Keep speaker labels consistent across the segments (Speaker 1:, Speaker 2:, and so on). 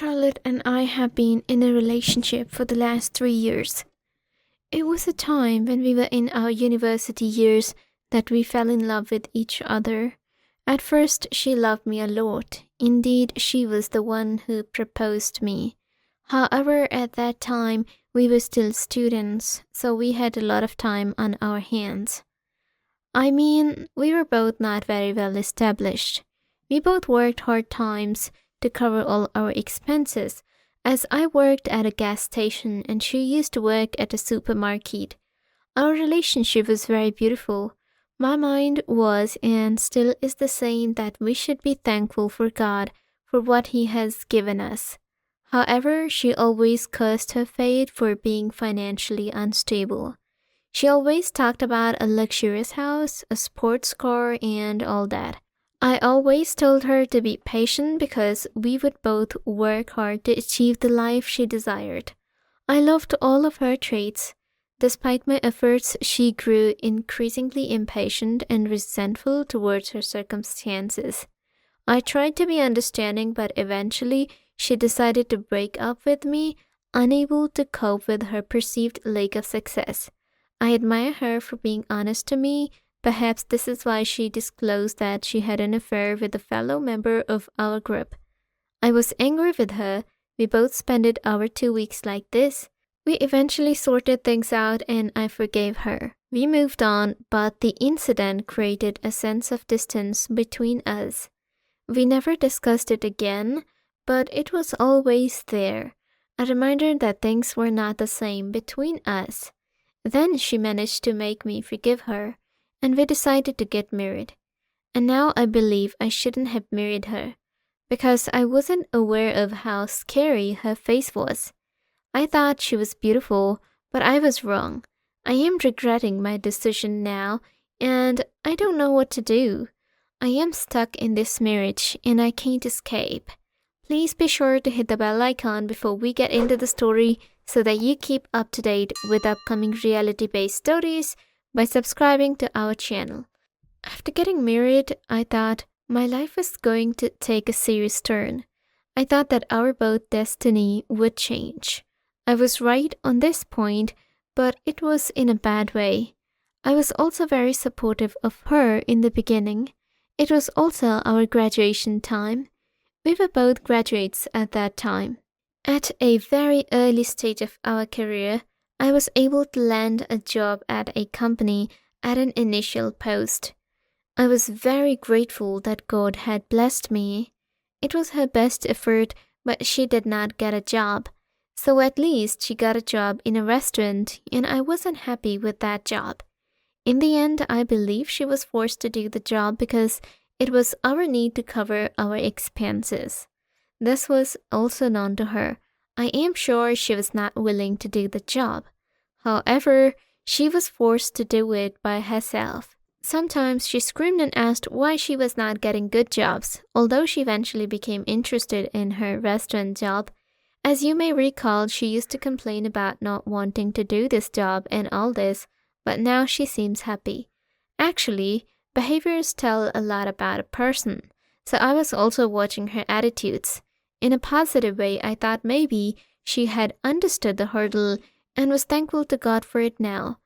Speaker 1: Charlotte and I have been in a relationship for the last 3 years. It was a time when we were in our university years that we fell in love with each other. At first, she loved me a lot. Indeed, she was the one who proposed to me. However, at that time, we were still students, so we had a lot of time on our hands. I mean, we were both not very well established. We both worked hard times to cover all our expenses, as I worked at a gas station and she used to work at a supermarket. Our relationship was very beautiful. My mind was and still is the same that we should be thankful for God for what He has given us. However, she always cursed her fate for being financially unstable. She always talked about a luxurious house, a sports car, and all that. I always told her to be patient because we would both work hard to achieve the life she desired. I loved all of her traits. Despite my efforts, she grew increasingly impatient and resentful towards her circumstances. I tried to be understanding, but eventually she decided to break up with me, unable to cope with her perceived lack of success. I admire her for being honest to me. Perhaps this is why she disclosed that she had an affair with a fellow member of our group. I was angry with her. We both spent our 2 weeks like this. We eventually sorted things out and I forgave her. We moved on, but the incident created a sense of distance between us. We never discussed it again, but it was always there, a reminder that things were not the same between us. Then she managed to make me forgive her, and we decided to get married. And now I believe I shouldn't have married her, because I wasn't aware of how scary her face was. I thought she was beautiful, but I was wrong. I am regretting my decision now, and I don't know what to do. I am stuck in this marriage, and I can't escape. Please be sure to hit the bell icon before we get into the story so that you keep up to date with upcoming reality-based stories by subscribing to our channel. After getting married, I thought my life was going to take a serious turn. I thought that our both destiny would change. I was right on this point, but it was in a bad way. I was also very supportive of her in the beginning. It was also our graduation time. We were both graduates at that time. At a very early stage of our career, I was able to land a job at a company at an initial post. I was very grateful that God had blessed me. It was her best effort, but she did not get a job. So at least she got a job in a restaurant, and I wasn't happy with that job. In the end, I believe she was forced to do the job because it was our need to cover our expenses. This was also known to her. I am sure she was not willing to do the job. However, she was forced to do it by herself. Sometimes she screamed and asked why she was not getting good jobs, although she eventually became interested in her restaurant job. As you may recall, she used to complain about not wanting to do this job and all this, but now she seems happy. Actually, behaviors tell a lot about a person, so I was also watching her attitudes. In a positive way, I thought maybe she had understood the hurdle and was thankful to God for it now.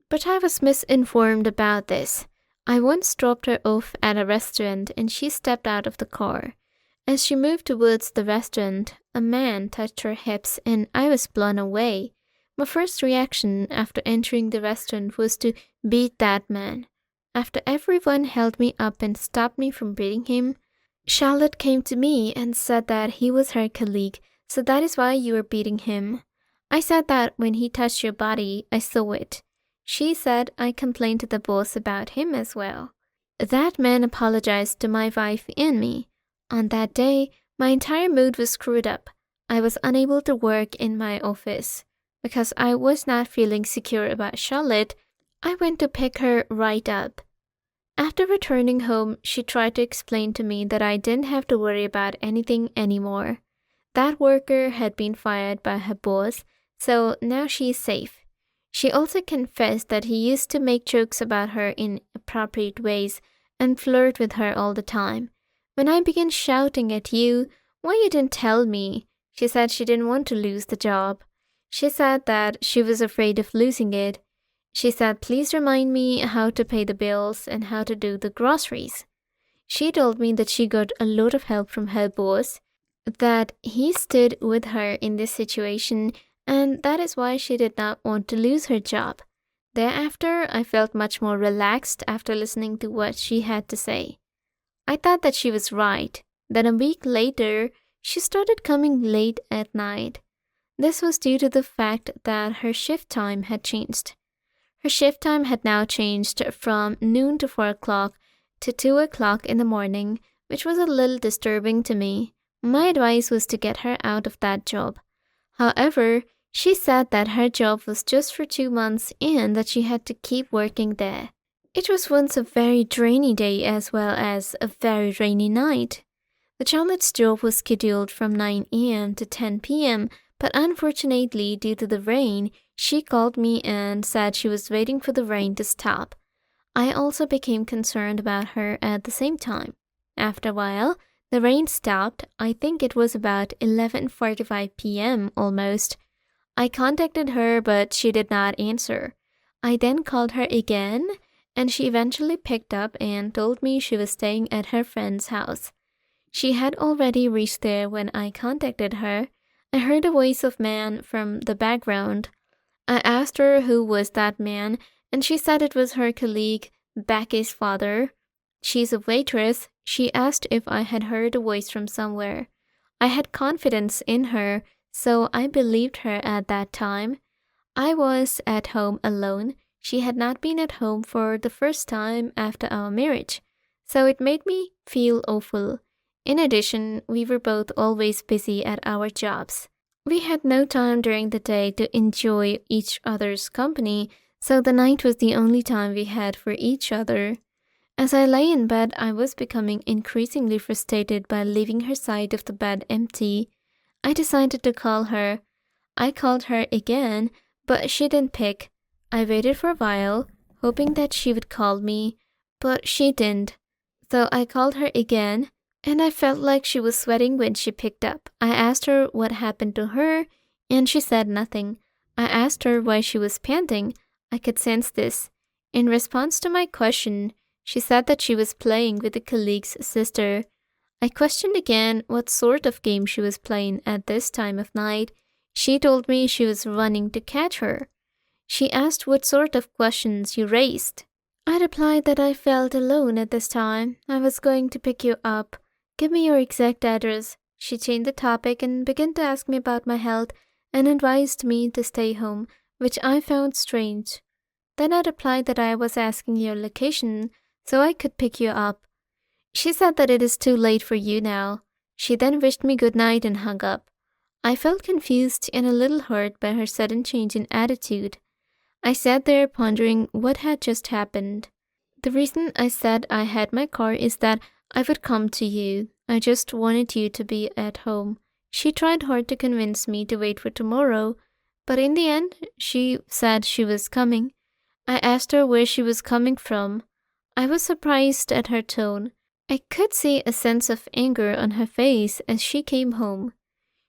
Speaker 1: But I was misinformed about this. I once dropped her off at a restaurant and she stepped out of the car. As she moved towards the restaurant, a man touched her hips and I was blown away. My first reaction after entering the restaurant was to beat that man. After everyone held me up and stopped me from beating him, Charlotte came to me and said that he was her colleague, so that is why you were beating him. I said that when he touched your body, I saw it. She said I complained to the boss about him as well. That man apologized to my wife and me. On that day, my entire mood was screwed up. I was unable to work in my office. Because I was not feeling secure about Charlotte, I went to pick her right up. After returning home, she tried to explain to me that I didn't have to worry about anything anymore. That worker had been fired by her boss, so now she is safe. She also confessed that he used to make jokes about her in inappropriate ways and flirt with her all the time. When I began shouting at you, why you didn't tell me? She said she didn't want to lose the job. She said that she was afraid of losing it. She said, please remind me how to pay the bills and how to do the groceries. She told me that she got a lot of help from her boss, that he stood with her in this situation, and that is why she did not want to lose her job. Thereafter, I felt much more relaxed after listening to what she had to say. I thought that she was right. Then a week later, she started coming late at night. This was due to the fact that her shift time had changed. Her shift time had now changed from noon to 4 o'clock to 2 o'clock in the morning, which was a little disturbing to me. My advice was to get her out of that job. However, she said that her job was just for 2 months and that she had to keep working there. It was once a very rainy day as well as a very rainy night. The child's job was scheduled from 9 a.m. to 10 p.m., but unfortunately, due to the rain, she called me and said she was waiting for the rain to stop. I also became concerned about her at the same time. After a while, the rain stopped. I think it was about 11:45 p.m. almost. I contacted her, but she did not answer. I then called her again, and she eventually picked up and told me she was staying at her friend's house. She had already reached there when I contacted her. I heard a voice of man from the background. I asked her who was that man, and she said it was her colleague, Becky's father. She's a waitress. She asked if I had heard a voice from somewhere. I had confidence in her, so I believed her at that time. I was at home alone. She had not been at home for the first time after our marriage, so it made me feel awful. In addition, we were both always busy at our jobs. We had no time during the day to enjoy each other's company, so the night was the only time we had for each other. As I lay in bed, I was becoming increasingly frustrated by leaving her side of the bed empty. I decided to call her. I called her again, but she didn't pick. I waited for a while, hoping that she would call me, but she didn't. So I called her again, and I felt like she was sweating when she picked up. I asked her what happened to her, and she said nothing. I asked her why she was panting. I could sense this. In response to my question, she said that she was playing with a colleague's sister. I questioned again what sort of game she was playing at this time of night. She told me she was running to catch her. She asked what sort of questions you raised. I replied that I felt alone at this time. I was going to pick you up. Give me your exact address. She changed the topic and began to ask me about my health and advised me to stay home, which I found strange. Then I replied that I was asking your location so I could pick you up. She said that it is too late for you now. She then wished me good night and hung up. I felt confused and a little hurt by her sudden change in attitude. I sat there pondering what had just happened. The reason I said I had my car is that I would come to you. I just wanted you to be at home. She tried hard to convince me to wait for tomorrow, but in the end, she said she was coming. I asked her where she was coming from. I was surprised at her tone. I could see a sense of anger on her face as she came home.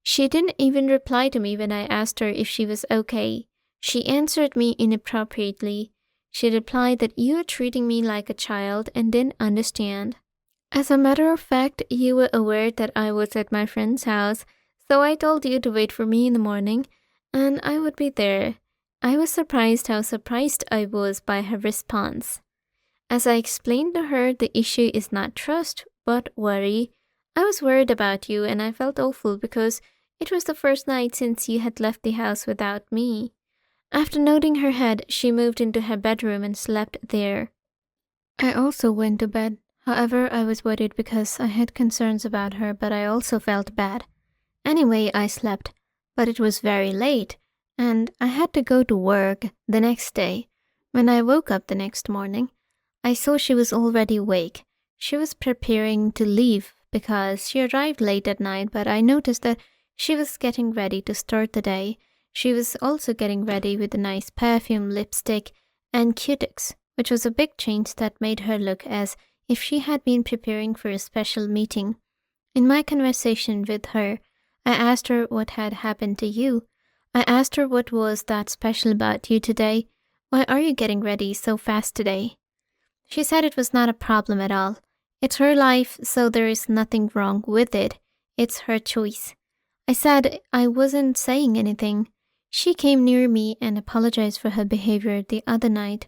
Speaker 1: She didn't even reply to me when I asked her if she was okay. She answered me inappropriately. She replied that you were treating me like a child and didn't understand. As a matter of fact, you were aware that I was at my friend's house, so I told you to wait for me in the morning, and I would be there. I was surprised how surprised I was by her response. As I explained to her, the issue is not trust, but worry. I was worried about you, and I felt awful because it was the first night since you had left the house without me. After nodding her head, she moved into her bedroom and slept there. I also went to bed. However, I was worried because I had concerns about her, but I also felt bad. Anyway, I slept, but it was very late, and I had to go to work the next day. When I woke up the next morning, I saw she was already awake. She was preparing to leave because she arrived late at night, but I noticed that she was getting ready to start the day. She was also getting ready with a nice perfume, lipstick, and cutics, which was a big change that made her look as if she had been preparing for a special meeting. In my conversation with her, I asked her what had happened to you. I asked her what was that special about you today. Why are you getting ready so fast today? She said it was not a problem at all. It's her life, so there is nothing wrong with it. It's her choice. I said I wasn't saying anything. She came near me and apologized for her behavior the other night.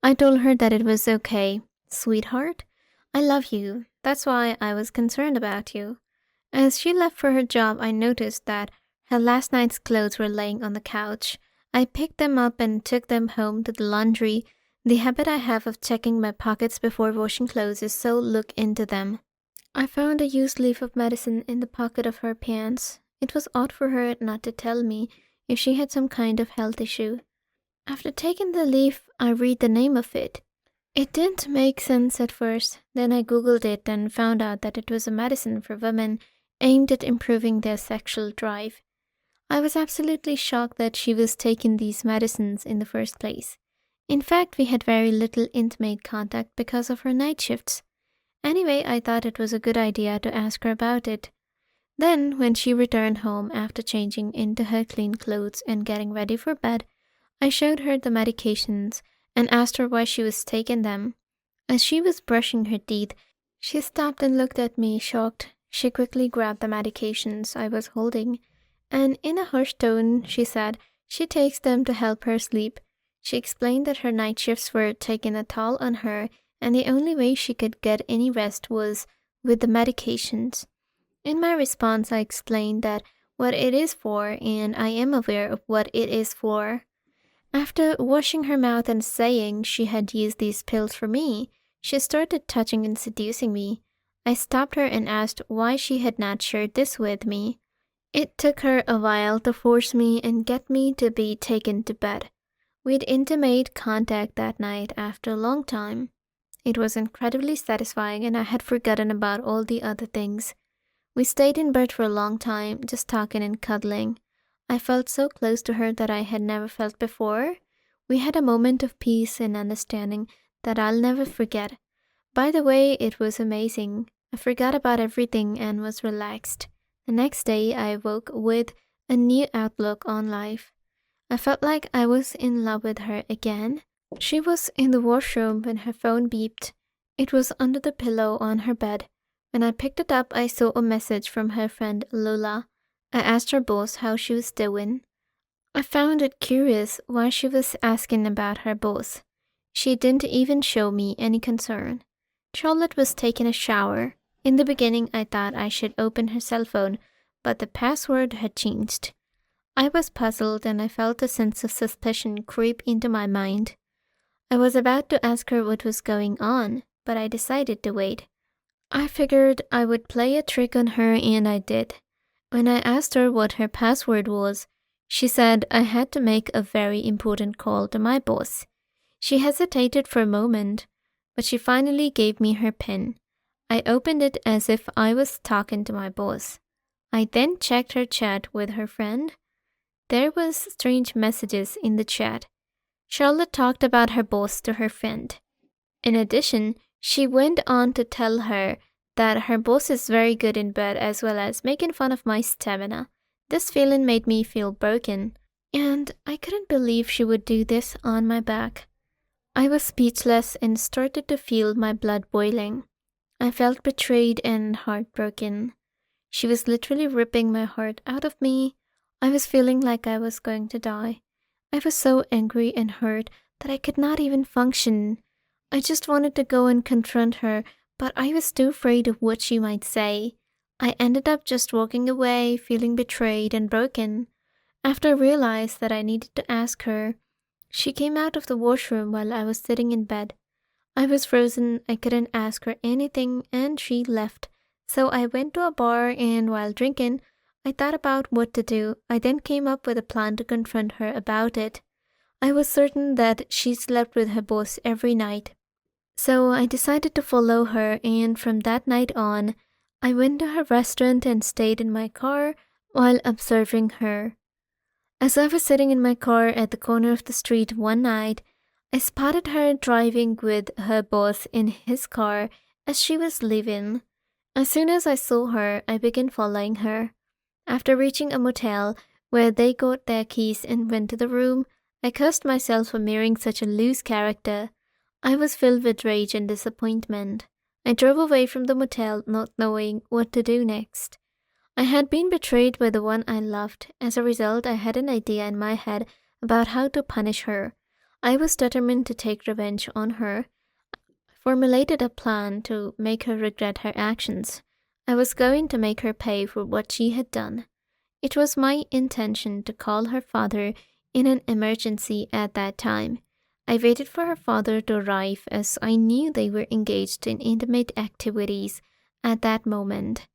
Speaker 1: I told her that it was okay. Sweetheart, I love you. That's why I was concerned about you. As she left for her job, I noticed that her last night's clothes were laying on the couch. I picked them up and took them home to the laundry. The habit I have of checking my pockets before washing clothes is so look into them. I found a used leaf of medicine in the pocket of her pants. It was odd for her not to tell me if she had some kind of health issue. After taking the leaf, I read the name of it. It didn't make sense at first. Then I googled it and found out that it was a medicine for women aimed at improving their sexual drive. I was absolutely shocked that she was taking these medicines in the first place. In fact, we had very little intimate contact because of her night shifts. Anyway, I thought it was a good idea to ask her about it. Then, when she returned home after changing into her clean clothes and getting ready for bed, I showed her the medications and asked her why she was taking them. As she was brushing her teeth, she stopped and looked at me, shocked. She quickly grabbed the medications I was holding, and in a harsh tone, she said she takes them to help her sleep. She explained that her night shifts were taking a toll on her, and the only way she could get any rest was with the medications. In my response, I explained that what it is for, and I am aware of what it is for. After washing her mouth and saying she had used these pills for me, she started touching and seducing me. I stopped her and asked why she had not shared this with me. It took her a while to force me and get me to be taken to bed. We'd intimate contact that night after a long time. It was incredibly satisfying and I had forgotten about all the other things. We stayed in bed for a long time, just talking and cuddling. I felt so close to her that I had never felt before. We had a moment of peace and understanding that I'll never forget. By the way, it was amazing. I forgot about everything and was relaxed. The next day, I woke with a new outlook on life. I felt like I was in love with her again. She was in the washroom when her phone beeped. It was under the pillow on her bed. When I picked it up, I saw a message from her friend Lola. I asked her boss how she was doing. I found it curious why she was asking about her boss. She didn't even show me any concern. Charlotte was taking a shower. In the beginning, I thought I should open her cell phone, but the password had changed. I was puzzled and I felt a sense of suspicion creep into my mind. I was about to ask her what was going on, but I decided to wait. I figured I would play a trick on her and I did. When I asked her what her password was, she said I had to make a very important call to my boss. She hesitated for a moment, but she finally gave me her PIN. I opened it as if I was talking to my boss. I then checked her chat with her friend. There was strange messages in the chat. Charlotte talked about her boss to her friend. In addition, she went on to tell her that her boss is very good in bed as well as making fun of my stamina. This feeling made me feel broken, and I couldn't believe she would do this on my back. I was speechless and started to feel my blood boiling. I felt betrayed and heartbroken. She was literally ripping my heart out of me. I was feeling like I was going to die. I was so angry and hurt that I could not even function. I just wanted to go and confront her, but I was too afraid of what she might say. I ended up just walking away, feeling betrayed and broken. After I realized that I needed to ask her, she came out of the washroom while I was sitting in bed. I was frozen, I couldn't ask her anything, and she left. So I went to a bar and while drinking, I thought about what to do. I then came up with a plan to confront her about it. I was certain that she slept with her boss every night. So I decided to follow her, and from that night on, I went to her restaurant and stayed in my car while observing her. As I was sitting in my car at the corner of the street one night, I spotted her driving with her boss in his car as she was leaving. As soon as I saw her, I began following her. After reaching a motel where they got their keys and went to the room, I cursed myself for marrying such a loose character. I was filled with rage and disappointment. I drove away from the motel not knowing what to do next. I had been betrayed by the one I loved. As a result, I had an idea in my head about how to punish her. I was determined to take revenge on her. I formulated a plan to make her regret her actions. I was going to make her pay for what she had done. It was my intention to call her father in an emergency at that time. I waited for her father to arrive as I knew they were engaged in intimate activities at that moment.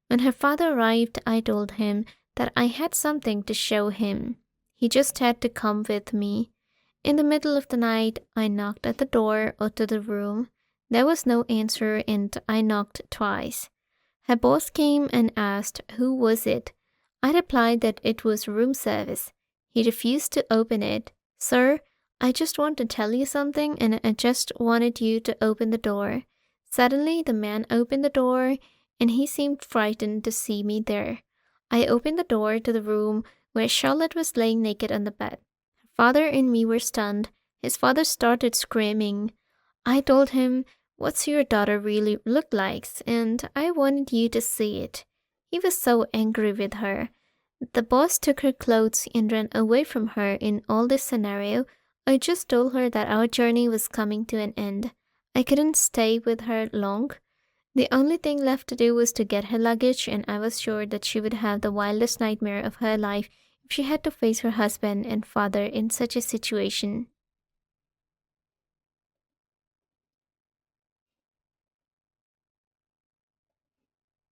Speaker 1: When her father arrived, I told him that I had something to show him. He just had to come with me. In the middle of the night, I knocked at the door or to the room. There was no answer and I knocked twice. Her boss came and asked who was it. I replied that it was room service. He refused to open it. "Sir, I just want to tell you something and I just wanted you to open the door." Suddenly, the man opened the door and he seemed frightened to see me there. I opened the door to the room where Charlotte was laying naked on the bed. Her father and me were stunned. His father started screaming. I told him, "What's your daughter really look like? And I wanted you to see it." He was so angry with her. The boss took her clothes and ran away from her. In all this scenario, I just told her that our journey was coming to an end. I couldn't stay with her long. The only thing left to do was to get her luggage, and I was sure that she would have the wildest nightmare of her life if she had to face her husband and father in such a situation.